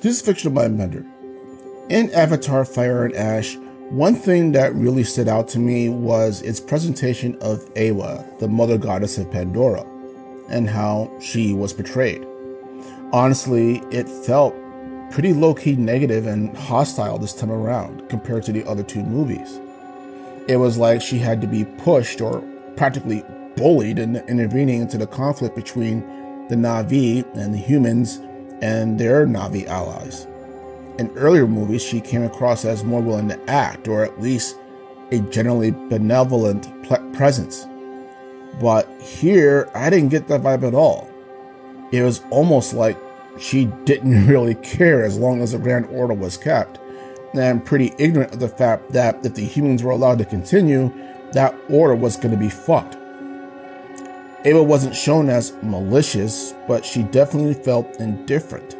This is Fictional Mindbender. In Avatar Fire and Ash, one thing that really stood out to me was its presentation of Eywa, the mother goddess of Pandora, and how she was portrayed. Honestly, it felt pretty low-key negative and hostile this time around compared to the other two movies. It was like she had to be pushed or practically bullied in intervening into the conflict between the Na'vi and the humans and their Na'vi allies. In earlier movies, she came across as more willing to act, or at least a generally benevolent presence. But here, I didn't get that vibe at all. It was almost like she didn't really care as long as the Grand Order was kept, and pretty ignorant of the fact that if the humans were allowed to continue, that order was going to be fucked. Eywa wasn't shown as malicious, but she definitely felt indifferent.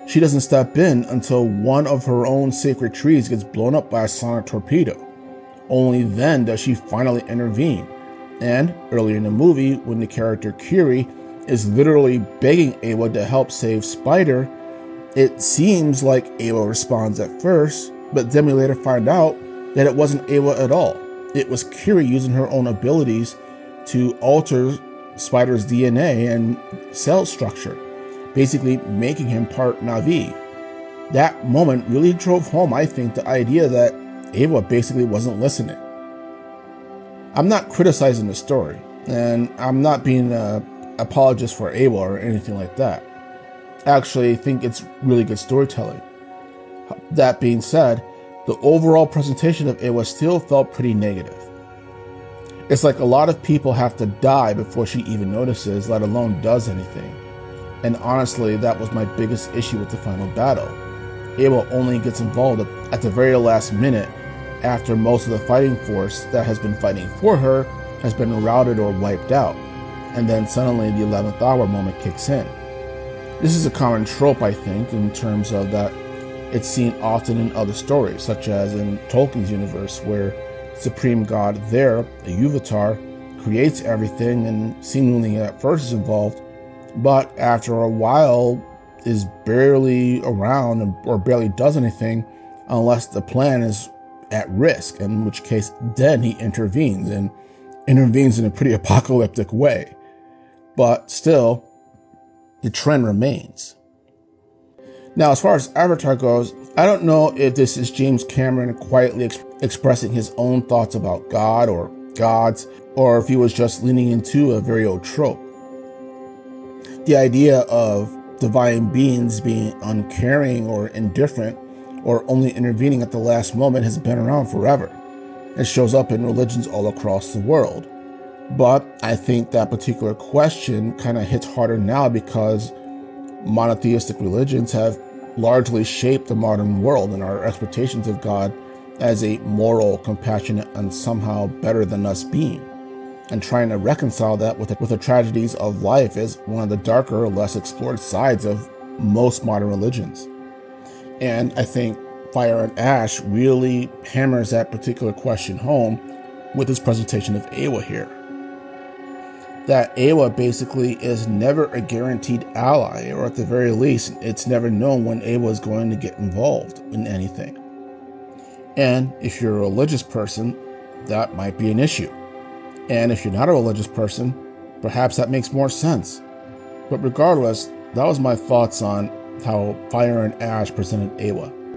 She doesn't step in until one of her own sacred trees gets blown up by a sonic torpedo. Only then does she finally intervene. And earlier in the movie, when the character Kiri is literally begging Eywa to help save Spider, it seems like Eywa responds at first, but then we later find out that it wasn't Eywa at all. It was Kiri using her own abilities to alter Spider's DNA and cell structure, basically making him part Na'vi. That moment really drove home, I think, the idea that Eywa basically wasn't listening. I'm not criticizing the story, and I'm not being an apologist for Eywa or anything like that. I actually think it's really good storytelling. That being said, the overall presentation of Eywa still felt pretty negative. It's like a lot of people have to die before she even notices, let alone does anything. And honestly, that was my biggest issue with the final battle. Eywa only gets involved at the very last minute after most of the fighting force that has been fighting for her has been routed or wiped out. And then suddenly the 11th hour moment kicks in. This is a common trope, I think, in terms of that it's seen often in other stories, such as in Tolkien's universe, where Supreme God there, a ewya, creates everything and seemingly at first is involved, but after a while is barely around or barely does anything unless the plan is at risk, in which case then he intervenes and intervenes in a pretty apocalyptic way. But still, the trend remains. Now, as far as Avatar goes, I don't know if this is James Cameron quietly expressing his own thoughts about God or gods, or if he was just leaning into a very old trope. The idea of divine beings being uncaring or indifferent or only intervening at the last moment has been around forever. It shows up in religions all across the world. But I think that particular question kind of hits harder now because monotheistic religions have largely shaped the modern world and our expectations of God as a moral, compassionate, and somehow better than us being. And trying to reconcile that with the tragedies of life is one of the darker, less explored sides of most modern religions. And I think Fire and Ash really hammers that particular question home with its presentation of Eywa here. That Eywa basically is never a guaranteed ally, or at the very least, it's never known when Eywa is going to get involved in anything. And if you're a religious person, that might be an issue. And if you're not a religious person, perhaps that makes more sense. But regardless, that was my thoughts on how Fire and Ash presented Eywa.